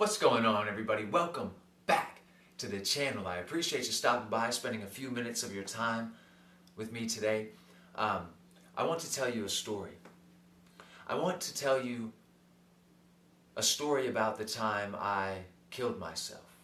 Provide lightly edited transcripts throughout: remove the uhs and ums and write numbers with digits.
What's going on, everybody? Welcome back to the channel. I appreciate you stopping by, spending a few minutes of your time with me today. I want to tell you a story. I want to tell you a story about the time I killed myself.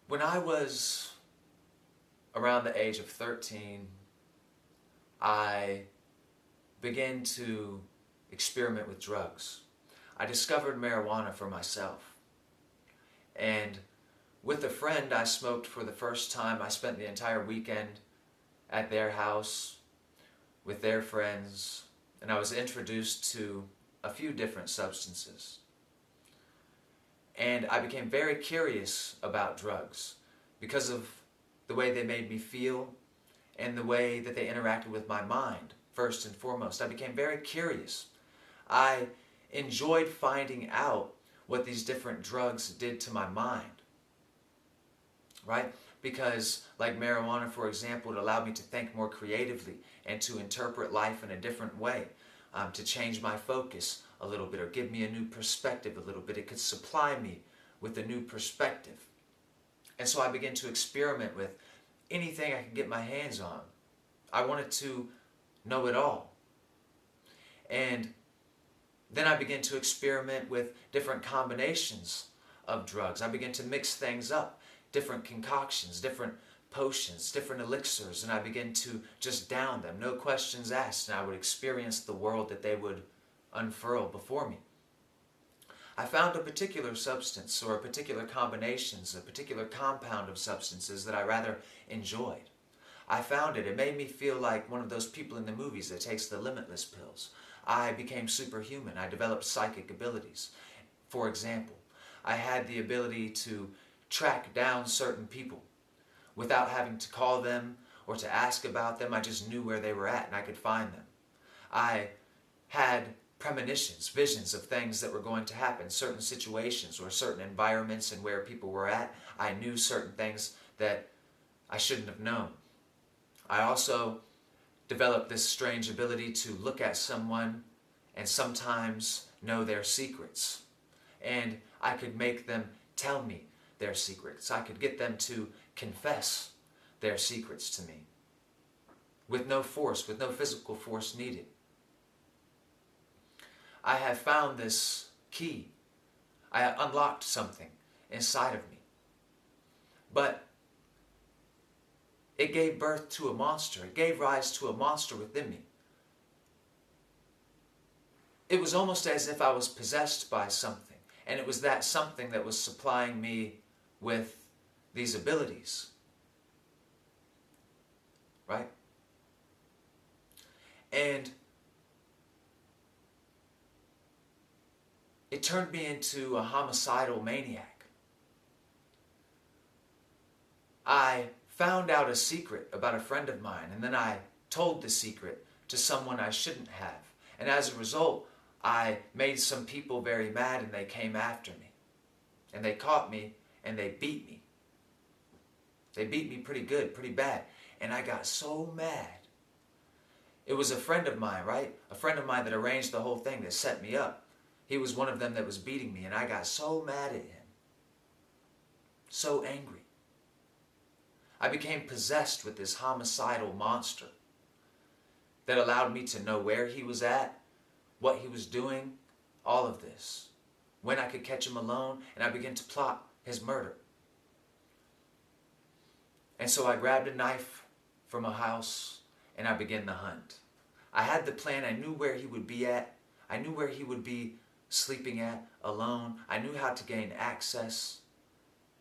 When I was around the age of 13, I began to experiment with drugs. I discovered marijuana for myself. And with a friend I smoked for the first time. I spent the entire weekend at their house with their friends, and I was introduced to a few different substances. And I became very curious about drugs because of the way they made me feel and the way that they interacted with my mind. First and foremost, I became very curious. I enjoyed finding out what these different drugs did to my mind. Right? Because, like marijuana, for example, it allowed me to think more creatively and to interpret life in a different way, to change my focus a little bit or give me a new perspective a little bit. It could supply me with a new perspective. And so I began to experiment with anything I could get my hands on. I wanted to know it all. And then I began to experiment with different combinations of drugs. I began to mix things up, different concoctions, different potions, different elixirs, and I began to just down them, no questions asked, and I would experience the world that they would unfurl before me. I found a particular substance or a particular combinations, a particular compound of substances that I rather enjoyed. I found it. It made me feel like one of those people in the movies that takes the limitless pills. I became superhuman. I developed psychic abilities. For example, I had the ability to track down certain people without having to call them or to ask about them. I just knew where they were at and I could find them. I had premonitions, visions of things that were going to happen, certain situations or certain environments and where people were at. I knew certain things that I shouldn't have known. I also developed this strange ability to look at someone and sometimes know their secrets. And I could make them tell me their secrets. I could get them to confess their secrets to me with no force, with no physical force needed. I have found this key. I unlocked something inside of me. But it gave birth to a monster. It gave rise to a monster within me. It was almost as if I was possessed by something. And it was that something that was supplying me with these abilities. Right? And it turned me into a homicidal maniac. I found out a secret about a friend of mine, and then I told the secret to someone I shouldn't have. And as a result, I made some people very mad, and they came after me. And they caught me, and they beat me. They beat me pretty good, pretty bad. And I got so mad. It was a friend of mine, right? A friend of mine that arranged the whole thing, that set me up. He was one of them that was beating me, and I got so mad at him. So angry. I became possessed with this homicidal monster that allowed me to know where he was at, what he was doing, all of this. When I could catch him alone, and I began to plot his murder. And so I grabbed a knife from a house, and I began the hunt. I had the plan. I knew where he would be at. I knew where he would be sleeping at, alone. I knew how to gain access.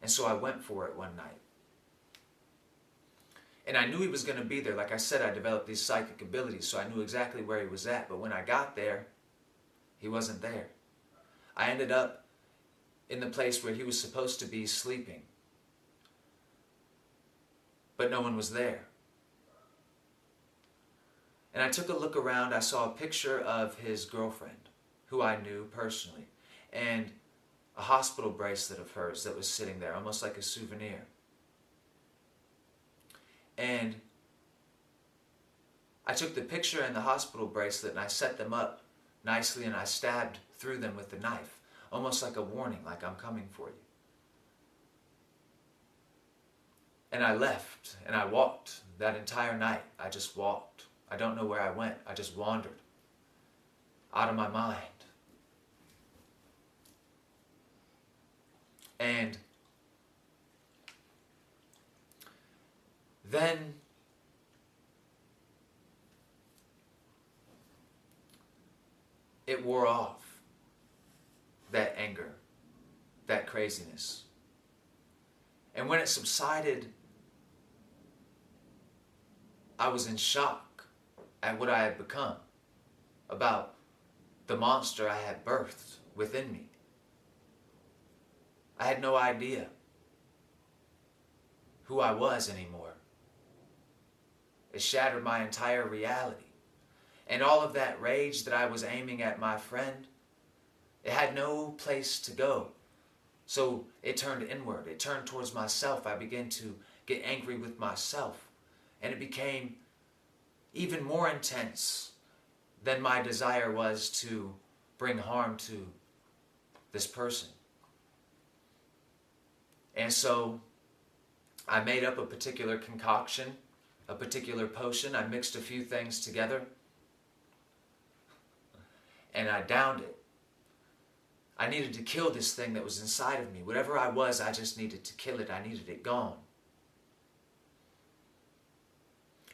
And so I went for it one night. And I knew he was going to be there. Like I said, I developed these psychic abilities, so I knew exactly where he was at. But when I got there, he wasn't there. I ended up in the place where he was supposed to be sleeping. But no one was there. And I took a look around. I saw a picture of his girlfriend, who I knew personally, and a hospital bracelet of hers that was sitting there, almost like a souvenir. And I took the picture and the hospital bracelet and I set them up nicely and I stabbed through them with the knife, almost like a warning, like I'm coming for you. And I left and I walked that entire night. I just walked. I don't know where I went. I just wandered out of my mind. And then it wore off, that anger, that craziness. And when it subsided, I was in shock at what I had become, about the monster I had birthed within me. I had no idea who I was anymore. It shattered my entire reality. And all of that rage that I was aiming at my friend, it had no place to go. So it turned inward. It turned towards myself. I began to get angry with myself. And it became even more intense than my desire was to bring harm to this person. And so I made up a particular concoction, a particular potion. I mixed a few things together and I downed it. I needed to kill this thing that was inside of me. Whatever I was, I just needed to kill it. I needed it gone.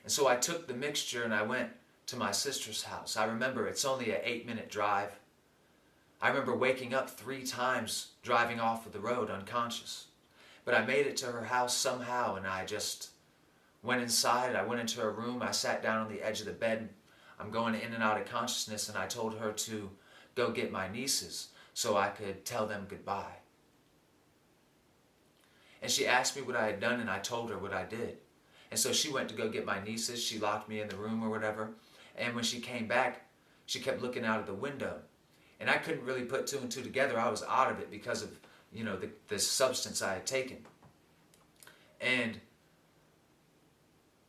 And so I took the mixture and I went to my sister's house. I remember it's only an 8-minute drive. I remember waking up 3 times driving off of the road unconscious. But I made it to her house somehow and I just went inside. I went into her room. I sat down on the edge of the bed. I'm going in and out of consciousness and I told her to go get my nieces so I could tell them goodbye. And she asked me what I had done and I told her what I did. And so she went to go get my nieces. She locked me in the room or whatever. And when she came back, she kept looking out of the window. And I couldn't really put 2 and 2 together. I was out of it because of, the substance I had taken. And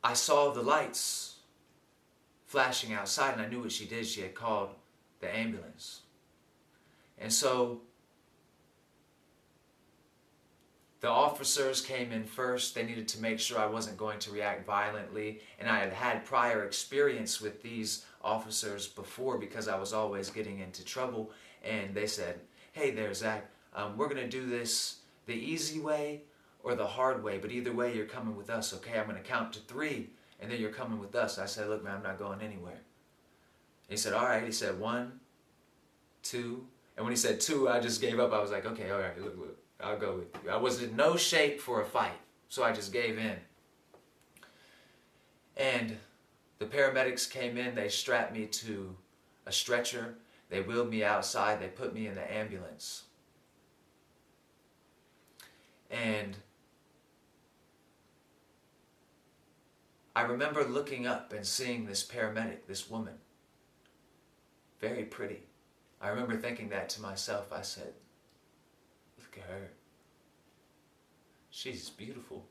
I saw the lights flashing outside and I knew what she did. She had called the ambulance. And so the officers came in first. They needed to make sure I wasn't going to react violently. And I had had prior experience with these officers before because I was always getting into trouble. And they said, hey there, Zach, we're going to do this the easy way or the hard way. But either way, you're coming with us, okay? I'm going to count to 3 and then you're coming with us. I said, look, man, I'm not going anywhere. And he said, all right. He said 1, 2. And when he said 2, I just gave up. I was like, okay, all right, look. I'll go with you. I was in no shape for a fight, so I just gave in. And the paramedics came in, they strapped me to a stretcher, they wheeled me outside, they put me in the ambulance. And I remember looking up and seeing this paramedic, this woman, very pretty. I remember thinking that to myself. I said, look at her. She's beautiful.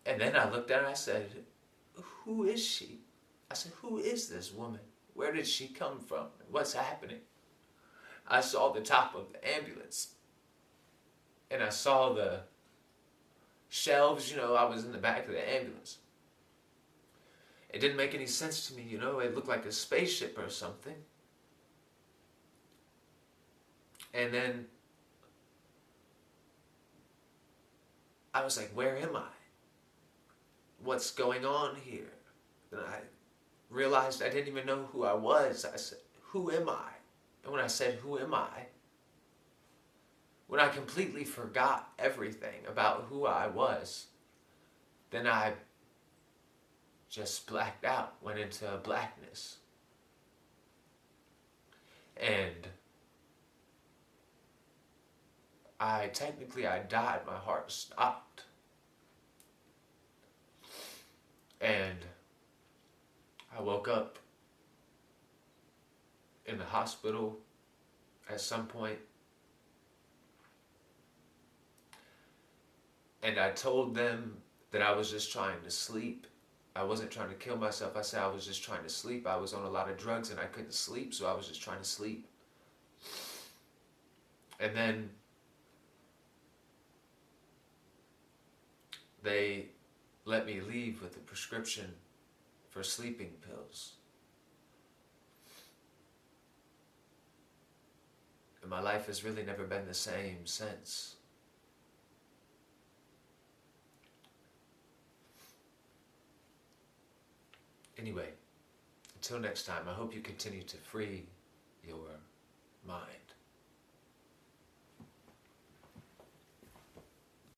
And then I looked at her and I said, who is she? I said, who is this woman? Where did she come from? What's happening? I saw the top of the ambulance. And I saw the shelves, I was in the back of the ambulance. It didn't make any sense to me, it looked like a spaceship or something. And then I was like, where am I? What's going on here? And I realized I didn't even know who I was. I said, who am I? And when I said, who am I? When I completely forgot everything about who I was, then I just blacked out, went into blackness. And I died, my heart stopped. And I woke up in the hospital at some point. And I told them that I was just trying to sleep I wasn't trying to kill myself. I said I was just trying to sleep. I was on a lot of drugs and I couldn't sleep, so I was just trying to sleep. And then they let me leave with a prescription for sleeping pills. And my life has really never been the same since. Anyway, until next time, I hope you continue to free your mind.